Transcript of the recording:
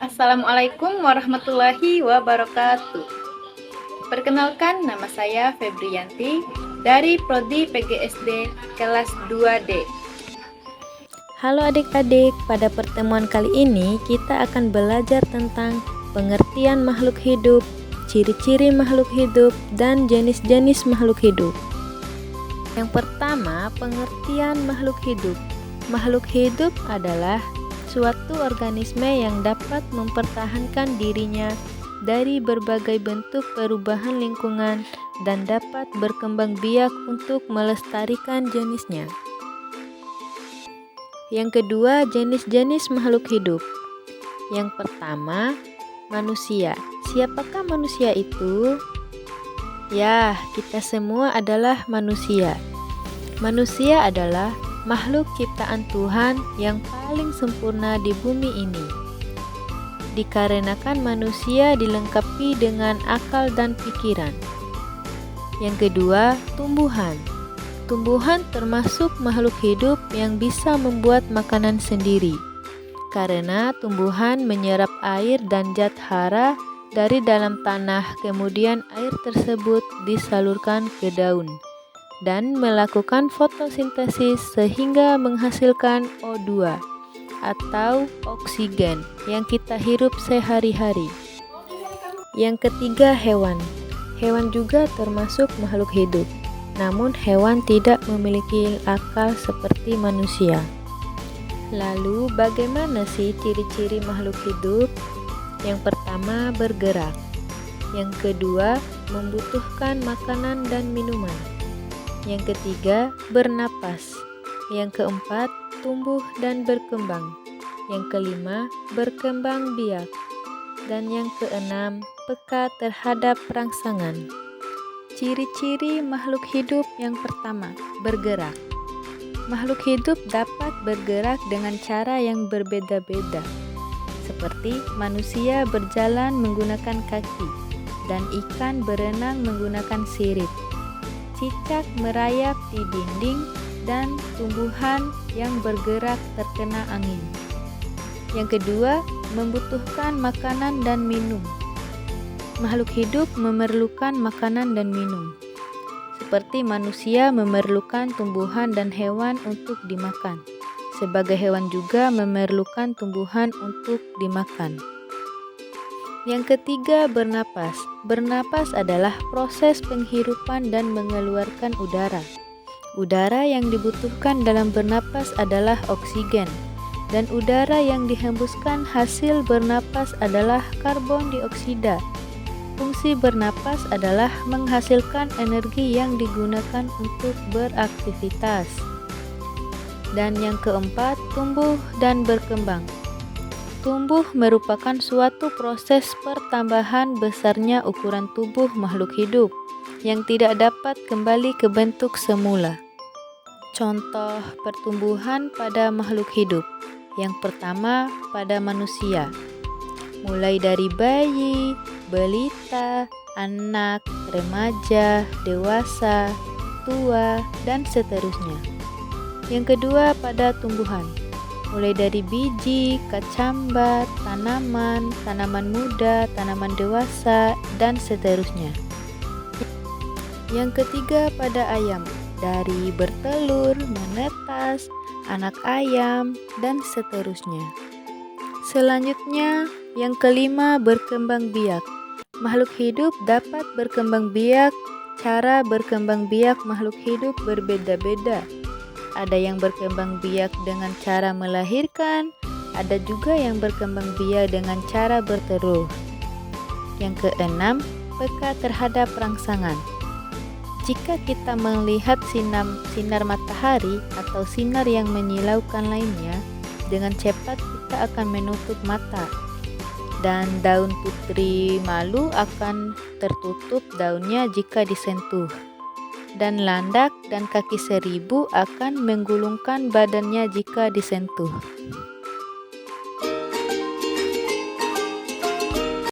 Assalamualaikum warahmatullahi wabarakatuh. Perkenalkan, nama saya Febrianti dari Prodi PGSD kelas 2D. Halo adik-adik, pada pertemuan kali ini kita akan belajar tentang pengertian makhluk hidup, ciri-ciri makhluk hidup, dan jenis-jenis makhluk hidup. Yang pertama, pengertian makhluk hidup. Makhluk hidup adalah suatu organisme yang dapat mempertahankan dirinya dari berbagai bentuk perubahan lingkungan dan dapat berkembang biak untuk melestarikan jenisnya. Yang kedua, jenis-jenis makhluk hidup. Yang pertama, manusia. Siapakah manusia itu? Ya, kita semua adalah manusia. Manusia adalah makhluk ciptaan Tuhan yang paling sempurna di bumi ini. Dikarenakan manusia dilengkapi dengan akal dan pikiran. Yang kedua, tumbuhan. Tumbuhan termasuk makhluk hidup yang bisa membuat makanan sendiri, karena tumbuhan menyerap air dan zat hara dari dalam tanah, kemudian air tersebut disalurkan ke daun dan melakukan fotosintesis sehingga menghasilkan O2 atau oksigen yang kita hirup sehari-hari. Yang ketiga, hewan. Hewan juga termasuk makhluk hidup. Namun hewan tidak memiliki akal seperti manusia. Lalu bagaimana sih ciri-ciri makhluk hidup? Yang pertama, bergerak. Yang kedua, membutuhkan makanan dan minuman. Yang ketiga, bernapas. Yang keempat, tumbuh dan berkembang. Yang kelima, berkembang biak. Dan yang keenam, peka terhadap rangsangan. Ciri-ciri makhluk hidup yang pertama, bergerak. Makhluk hidup dapat bergerak dengan cara yang berbeda-beda, seperti manusia berjalan menggunakan kaki, dan ikan berenang menggunakan sirip. Cicak merayap di dinding, dan tumbuhan yang bergerak terkena angin. Yang kedua, membutuhkan makanan dan minum. Makhluk hidup memerlukan makanan dan minum, seperti manusia memerlukan tumbuhan dan hewan untuk dimakan. Sebagai hewan juga memerlukan tumbuhan untuk dimakan. Yang ketiga, bernapas. Bernapas adalah proses penghirupan dan mengeluarkan udara. Udara yang dibutuhkan dalam bernapas adalah oksigen, dan udara yang dihembuskan hasil bernapas adalah karbon dioksida. Fungsi bernapas adalah menghasilkan energi yang digunakan untuk beraktivitas. Dan yang keempat, tumbuh dan berkembang. Tumbuh merupakan suatu proses pertambahan besarnya ukuran tubuh makhluk hidup yang tidak dapat kembali ke bentuk semula. Contoh pertumbuhan pada makhluk hidup. Yang pertama, pada manusia. Mulai dari bayi, balita, anak, remaja, dewasa, tua, dan seterusnya. Yang kedua, pada tumbuhan. Mulai dari biji, kacambar, tanaman, tanaman muda, tanaman dewasa, dan seterusnya. Yang ketiga, pada ayam. Dari bertelur, menetas, anak ayam, dan seterusnya. Selanjutnya, yang kelima, berkembang biak. Makhluk hidup dapat berkembang biak. Cara berkembang biak makhluk hidup berbeda-beda. Ada yang berkembang biak dengan cara melahirkan, ada juga yang berkembang biak dengan cara bertelur. Yang keenam, peka terhadap rangsangan. Jika kita melihat sinar matahari atau sinar yang menyilaukan lainnya, dengan cepat kita akan menutup mata. Dan daun putri malu akan tertutup daunnya jika disentuh. Dan landak dan kaki seribu akan menggulungkan badannya jika disentuh.